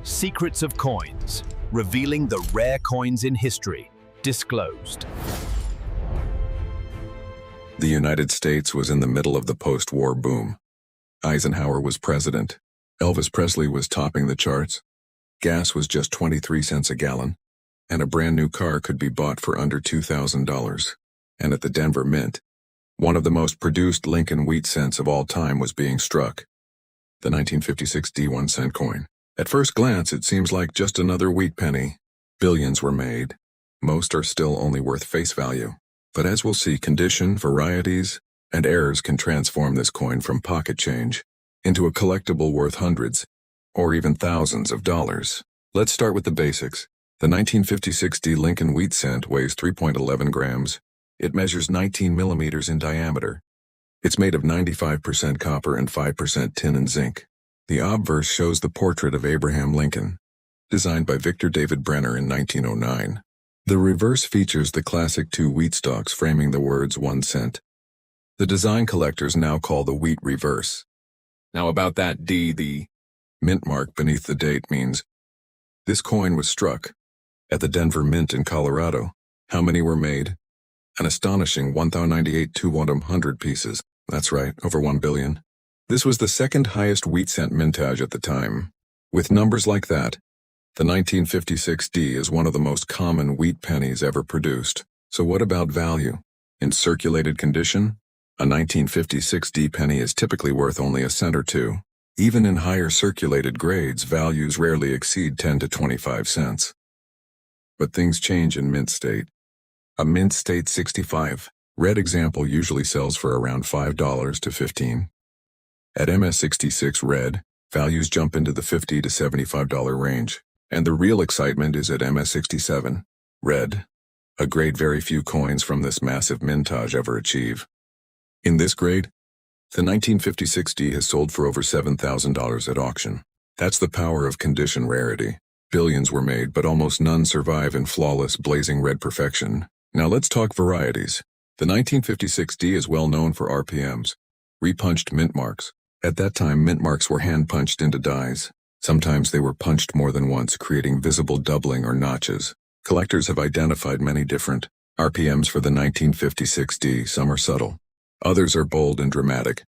Secrets of Coins, revealing the rare coins in history, disclosed. The United States was in the middle of the post-war boom. Eisenhower was president. Elvis Presley was topping the charts. Gas was just 23 cents a gallon, and a brand new car could be bought for under $2,000. And at the Denver Mint, one of the most produced Lincoln wheat cents of all time was being struck. The 1956 D 1-cent coin. At first glance, it seems like just another wheat penny. Billions were made. Most are still only worth face value. But as we'll see, condition, varieties, and errors can transform this coin from pocket change into a collectible worth hundreds, or even thousands of dollars. Let's start with the basics. The 1956 D Lincoln wheat cent weighs 3.11 grams. It measures 19 millimeters in diameter. It's made of 95% copper and 5% tin and zinc. The obverse shows the portrait of Abraham Lincoln, designed by Victor David Brenner in 1909. The reverse features the classic two wheat stalks framing the words 1 cent. The design collectors now call the wheat reverse. Now about that D, the mint mark beneath the date means this coin was struck at the Denver Mint in Colorado. How many were made? An astonishing 1,098 to 100 pieces. That's right, over 1 billion. This was the second highest wheat cent mintage at the time. With numbers like that, the 1956 D is one of the most common wheat pennies ever produced. So what about value? In circulated condition, a 1956 D penny is typically worth only a cent or two. Even in higher circulated grades, values rarely exceed 10 to 25 cents. But things change in mint state. A mint state 65 red example usually sells for around $5 to $15. At MS66 red, values jump into the $50 to $75 range. And the real excitement is at MS67 red, a grade very few coins from this massive mintage ever achieve. In this grade, the 1956 D has sold for over $7,000 at auction. That's the power of condition rarity. Billions were made, but almost none survive in flawless, blazing red perfection. Now let's talk varieties. The 1956 D is well known for RPMs, repunched mint marks. At that time, mint marks were hand-punched into dies. Sometimes they were punched more than once, creating visible doubling or notches. Collectors have identified many different RPMs for the 1956 D. Some are subtle. Others are bold and dramatic.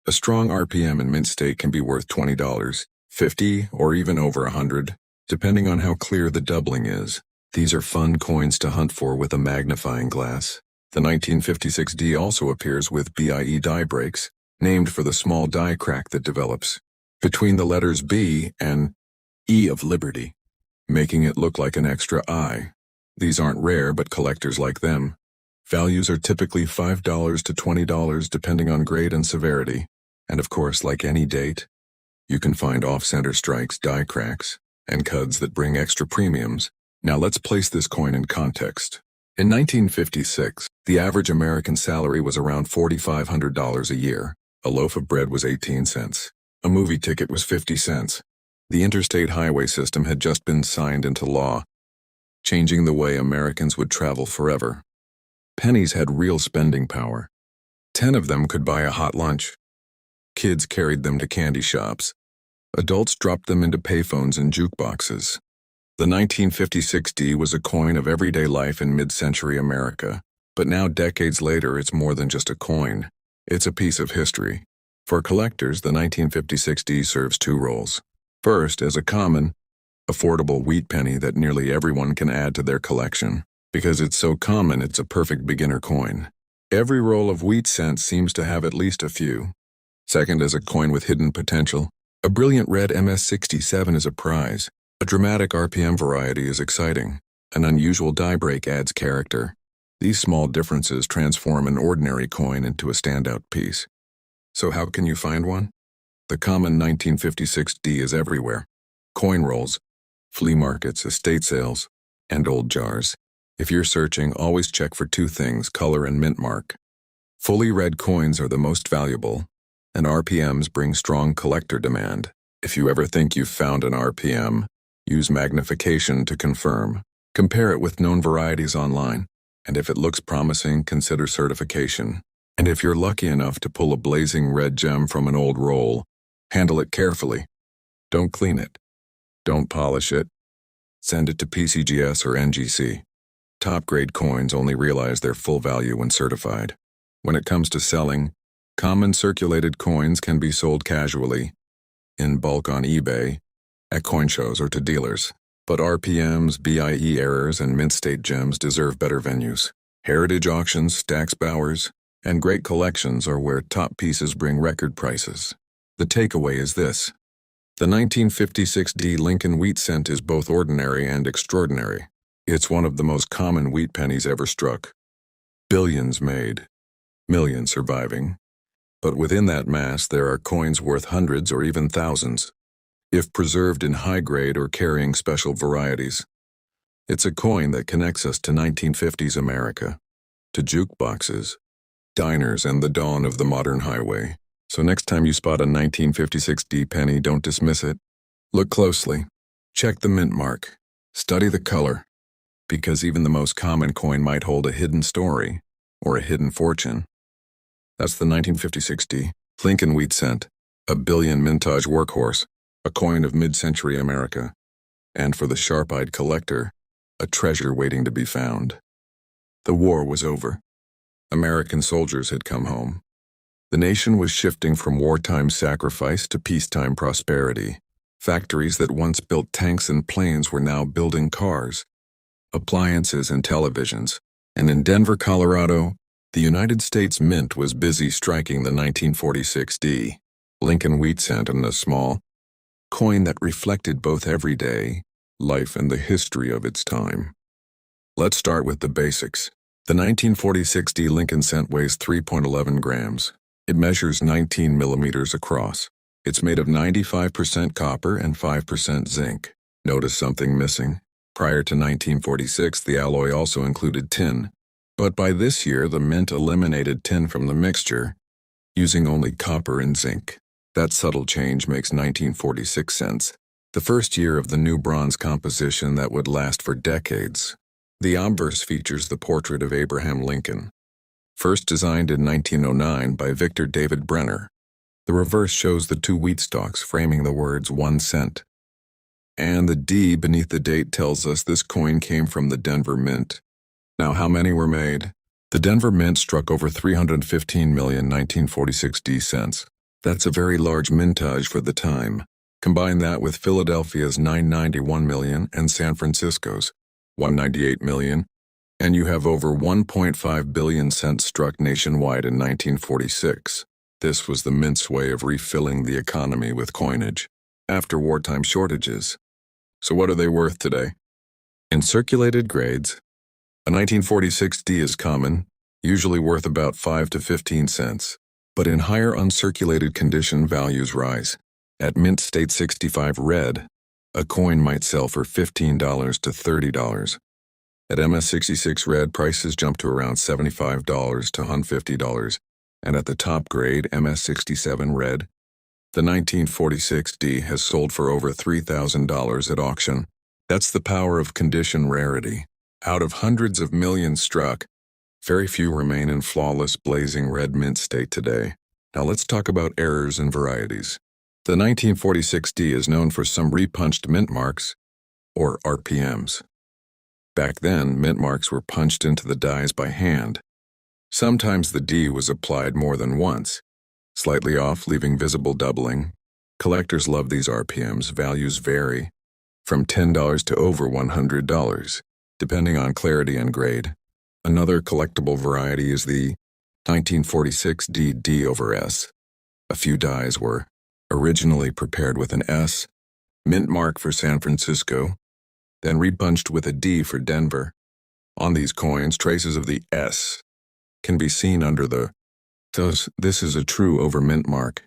A strong RPM in mint state can be worth $20, $50, or even over $100, depending on how clear the doubling is. These are fun coins to hunt for with a magnifying glass. The 1956 D also appears with BIE die breaks, named for the small die crack that develops between the letters B and E of Liberty, making it look like an extra I. These aren't rare, but collectors like them. Values are typically $5 to $20 depending on grade and severity. And of course, like any date, you can find off-center strikes, die cracks, and cuds that bring extra premiums. Now let's place this coin in context. In 1956, the average American salary was around $4,500 a year. A loaf of bread was 18 cents. A movie ticket was 50 cents. The interstate highway system had just been signed into law, changing the way Americans would travel forever. Pennies had real spending power. 10 of them could buy a hot lunch. Kids carried them to candy shops. Adults dropped them into payphones and jukeboxes. The 1956 D was a coin of everyday life in mid-century America. But now, decades later, it's more than just a coin. It's a piece of history. For collectors, the 1956 D serves two roles. First, as a common, affordable wheat penny that nearly everyone can add to their collection. Because it's so common, it's a perfect beginner coin. Every roll of wheat cents seems to have at least a few. Second, as a coin with hidden potential. A brilliant red MS67 is a prize. A dramatic RPM variety is exciting. An unusual die break adds character. These small differences transform an ordinary coin into a standout piece. So how can you find one? The common 1956 D is everywhere. Coin rolls, flea markets, estate sales, and old jars. If you're searching, always check for two things: color and mint mark. Fully red coins are the most valuable, and RPMs bring strong collector demand. If you ever think you've found an RPM, use magnification to confirm. Compare it with known varieties online. And if it looks promising, consider certification. And if you're lucky enough to pull a blazing red gem from an old roll, handle it carefully. Don't clean it. Don't polish it. Send it to PCGS or NGC. Top-grade coins only realize their full value when certified. When it comes to selling, common circulated coins can be sold casually, in bulk on eBay, at coin shows or to dealers. But RPMs, BIE errors, and mint state gems deserve better venues. Heritage auctions, Stax Bowers, and great collections are where top pieces bring record prices. The takeaway is this. The 1956 D Lincoln wheat cent is both ordinary and extraordinary. It's one of the most common wheat pennies ever struck. Billions made, millions surviving. But within that mass, there are coins worth hundreds or even thousands, if preserved in high grade or carrying special varieties. It's a coin that connects us to 1950s America, to jukeboxes, diners, and the dawn of the modern highway. So next time you spot a 1956 D penny, don't dismiss it. Look closely. Check the mint mark. Study the color, because even the most common coin might hold a hidden story or a hidden fortune. That's the 1956 D Lincoln wheat cent, a billion mintage workhorse, a coin of mid-century America, and for the sharp-eyed collector, a treasure waiting to be found. The war was over. American soldiers had come home. The nation was shifting from wartime sacrifice to peacetime prosperity. Factories that once built tanks and planes were now building cars, appliances, and televisions. And in Denver, Colorado, the United States Mint was busy striking the 1946 D Lincoln wheat cent in a small coin that reflected both everyday life and the history of its time. Let's start with the basics. The 1946 D Lincoln cent weighs 3.11 grams. It measures 19 millimeters across. It's made of 95% copper and 5% zinc. Notice something missing? Prior to 1946, the alloy also included tin. But by this year, the mint eliminated tin from the mixture, using only copper and zinc. That subtle change makes 1946 cents, the first year of the new bronze composition that would last for decades. The Obverse features the portrait of Abraham Lincoln, first designed in 1909 by Victor David Brenner. The reverse shows the two wheat stalks framing the words 1 cent. And the D beneath the date tells us this coin came from the Denver Mint. Now, how many were made? The Denver Mint struck over 315 million 1946 D cents. That's a very large mintage for the time. Combine that with Philadelphia's 991 million and San Francisco's 198 million, and you have over 1.5 billion cents struck nationwide in 1946. This was the mint's way of refilling the economy with coinage after wartime shortages. So what are they worth today? In circulated grades, a 1946 D is common, usually worth about 5 to 15 cents. But in higher uncirculated condition, values rise. At Mint State 65 Red, a coin might sell for $15 to $30. At MS66 Red, prices jump to around $75 to $150. And at the top grade, MS67 Red, the 1946 D has sold for over $3,000 at auction. That's the power of condition rarity. Out of hundreds of millions struck, very few remain in flawless, blazing red mint state today. Now let's talk about errors and varieties. The 1946 D is known for some repunched mint marks, or RPMs. Back then, mint marks were punched into the dies by hand. Sometimes the D was applied more than once, slightly off, leaving visible doubling. Collectors love these RPMs. Values vary from $10 to over $100, depending on clarity and grade. Another collectible variety is the 1946 D Die-Obverse. A few dies were originally prepared with an S, mint mark for San Francisco, then repunched with a D for Denver. On these coins, traces of the S can be seen under the. Thus, this is a true over mint mark.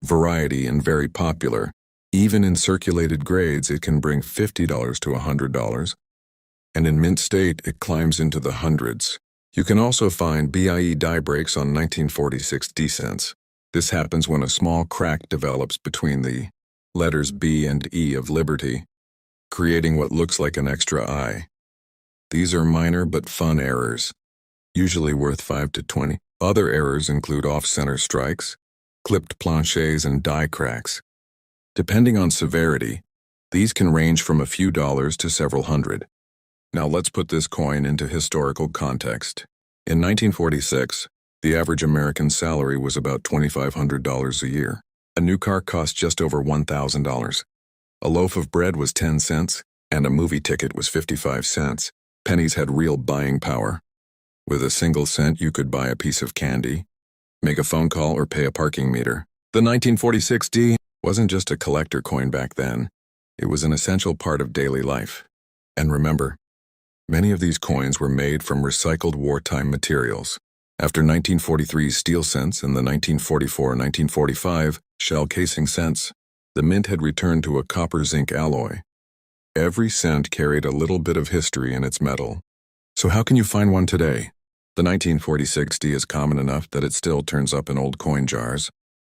Variety and very popular. Even in circulated grades, it can bring $50 to $100. And in mint state, it climbs into the hundreds. You can also find BIE die breaks on 1946 D cents. This happens when a small crack develops between the letters B and E of Liberty, creating what looks like an extra I. These are minor but fun errors, usually worth 5 to 20. Other errors include off-center strikes, clipped planchets, and die cracks. Depending on severity, These can range from a few dollars to several hundred. Now let's put this coin into historical context. In 1946, the average American salary was about $2,500 a year. A new car cost just over $1,000. A loaf of bread was 10 cents, and a movie ticket was 55 cents. Pennies had real buying power. With a single cent, you could buy a piece of candy, make a phone call, or pay a parking meter. The 1946 D wasn't just a collector coin back then. It was an essential part of daily life. And remember, many of these coins were made from recycled wartime materials. After 1943's steel cents and the 1944-1945 shell casing cents, the mint had returned to a copper-zinc alloy. Every cent carried a little bit of history in its metal. So how can you find one today? The 1946 D is common enough that it still turns up in old coin jars,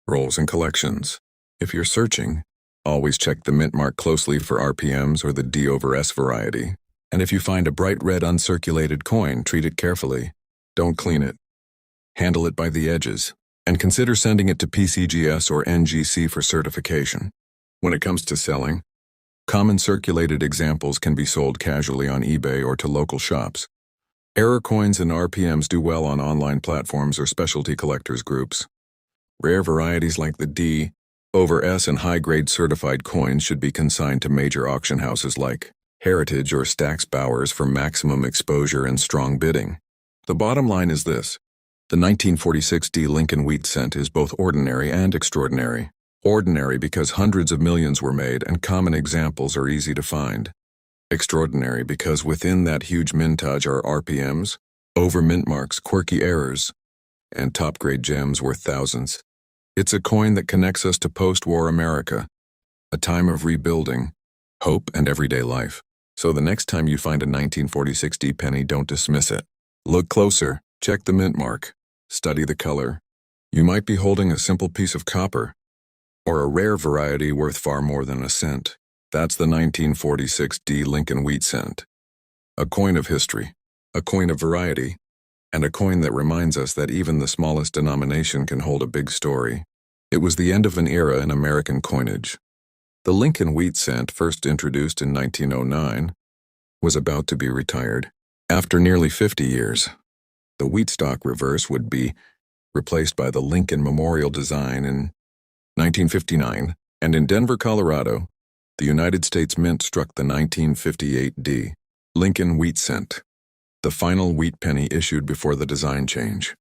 rolls, and collections. If you're searching, always check the mint mark closely for RPMs or the Die Obverse variety. And if you find a bright red uncirculated coin, treat it carefully. Don't clean it. Handle it by the edges, and consider sending it to PCGS or NGC for certification. When it comes to selling, common circulated examples can be sold casually on eBay or to local shops. Error coins and RPMs do well on online platforms or specialty collectors groups. Rare varieties like the Die Obverse and high-grade certified coins should be consigned to major auction houses like Heritage or Stack's Bowers for maximum exposure and strong bidding. The bottom line is this. The 1946 D Lincoln wheat cent is both ordinary and extraordinary. Ordinary because hundreds of millions were made and common examples are easy to find. Extraordinary because within that huge mintage are RPMs, over mint marks, quirky errors, and top-grade gems worth thousands. It's a coin that connects us to post-war America, a time of rebuilding, hope, and everyday life. So the next time you find a 1946 D penny, don't dismiss it. Look closer, check the mint mark, study the color. You might be holding a simple piece of copper, or a rare variety worth far more than a cent. That's the 1946 D Lincoln wheat cent. A coin of history, a coin of variety, and a coin that reminds us that even the smallest denomination can hold a big story. It was the end of an era in American coinage. The Lincoln wheat cent, first introduced in 1909, was about to be retired. After nearly 50 years, the wheat stock reverse would be replaced by the Lincoln Memorial design in 1959, and in Denver, Colorado, the United States Mint struck the 1958 D Lincoln wheat cent, the final wheat penny issued before the design change.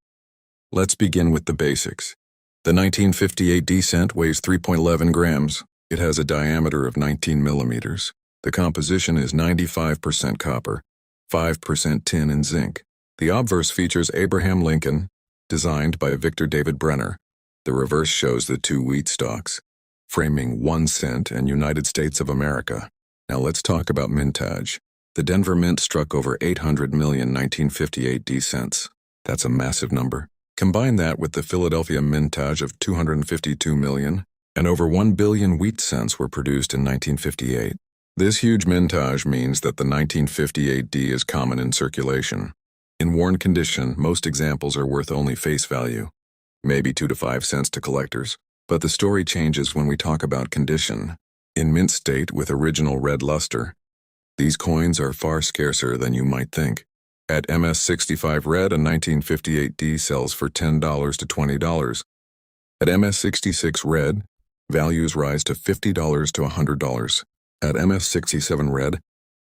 Let's begin with the basics. The 1958 D cent weighs 3.11 grams. It has a diameter of 19 millimeters. The composition is 95% copper, 5% tin and zinc. The obverse features Abraham Lincoln, designed by Victor David Brenner. The reverse shows the two wheat stalks, framing 1 cent and United States of America. Now let's talk about mintage. The Denver Mint struck over 800 million 1958 D cents. That's a massive number. Combine that with the Philadelphia mintage of 252 million, and over 1 billion wheat cents were produced in 1958. This huge mintage means that the 1958 D is common in circulation. In worn condition, most examples are worth only face value, maybe 2 to 5 cents to collectors. But the story changes when we talk about condition. In mint state with original red luster, these coins are far scarcer than you might think. At MS65 red, a 1958 D sells for $10 to $20. At MS66 red, values rise to $50 to $100. At MS67 red,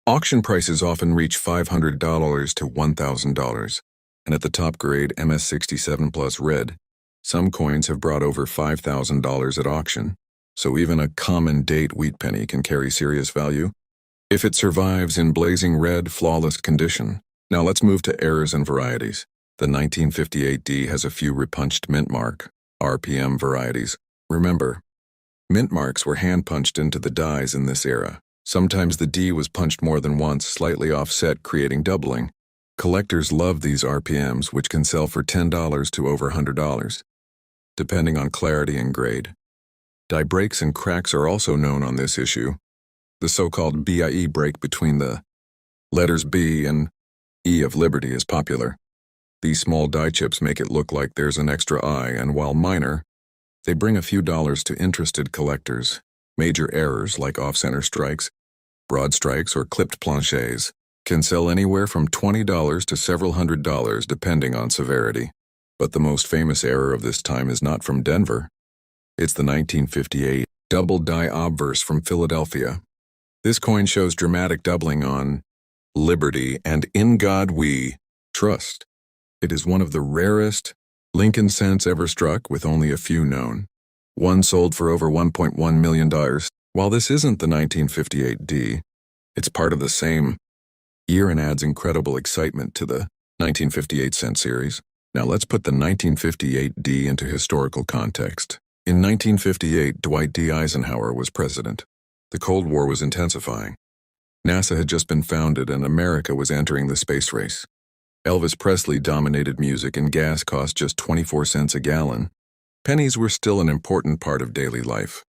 auction prices often reach $500 to $1,000. And at the top grade MS67 plus red, some coins have brought over $5,000 at auction. So even a common date wheat penny can carry serious value if it survives in blazing red, flawless condition. Now let's move to errors and varieties. The 1958 D has a few repunched mint mark, RPM varieties. Remember, mint marks were hand-punched into the dies in this era. Sometimes the D was punched more than once, slightly offset, creating doubling. Collectors love these RPMs, which can sell for $10 to over $100, depending on clarity and grade. Die breaks and cracks are also known on this issue. The so-called BIE break between the letters B and E of Liberty is popular. These small die chips make it look like there's an extra I, and while minor, they bring a few dollars to interested collectors. Major errors like off-center strikes, broad strikes, or clipped planchets can sell anywhere from $20 to several $100 depending on severity. But the most famous error of this time is not from Denver. It's the 1958 double Die Obverse from Philadelphia. This coin shows dramatic doubling on liberty and in God we trust. It is one of the rarest Lincoln cents ever struck, with only a few known. One sold for over $1.1 million. While this isn't the 1958 D, it's part of the same year and adds incredible excitement to the 1958 cent series. Now let's put the 1958 D into historical context. In 1958, Dwight D. Eisenhower was president. The Cold War was intensifying. NASA had just been founded and America was entering the space race. Elvis Presley dominated music and gas cost just 24 cents a gallon. Pennies were still an important part of daily life.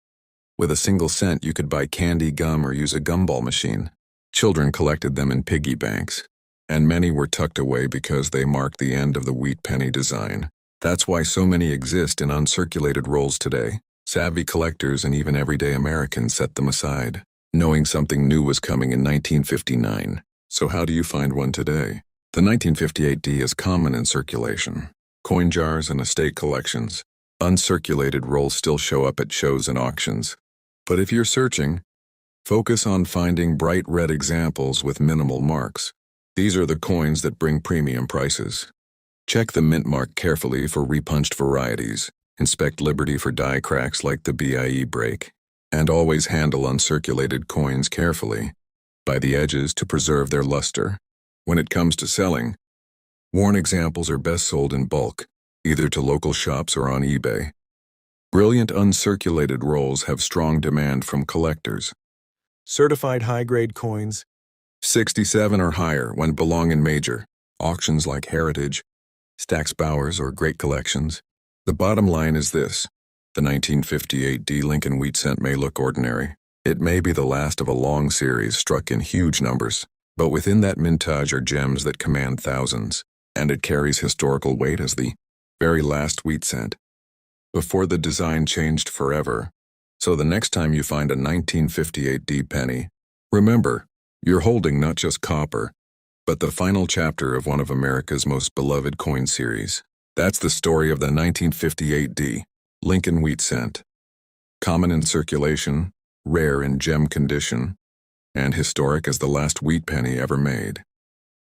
With a single cent, you could buy candy, gum, or use a gumball machine. Children collected them in piggy banks, and many were tucked away because they marked the end of the wheat penny design. That's why so many exist in uncirculated rolls today. Savvy collectors and even everyday Americans set them aside, knowing something new was coming in 1959. So how do you find one today? The 1958 D is common in circulation. Coin jars and estate collections. Uncirculated rolls still show up at shows and auctions. But if you're searching, focus on finding bright red examples with minimal marks. These are the coins that bring premium prices. Check the mint mark carefully for repunched varieties. Inspect Liberty for die cracks like the BIE break. And always handle uncirculated coins carefully, by the edges to preserve their luster. When it comes to selling, worn examples are best sold in bulk, either to local shops or on eBay. Brilliant uncirculated rolls have strong demand from collectors. Certified high-grade coins, 67 or higher when belong in major auctions like Heritage, Stack's Bowers, or Great Collections. The bottom line is this: the 1958 D Lincoln wheat cent may look ordinary. It may be the last of a long series struck in huge numbers, but within that mintage are gems that command thousands, and it carries historical weight as the very last wheat cent, before the design changed forever. So the next time you find a 1958 D penny, remember, you're holding not just copper, but the final chapter of one of America's most beloved coin series. That's the story of the 1958 D Lincoln wheat cent. Common in circulation, rare in gem condition, and historic as the last wheat penny ever made.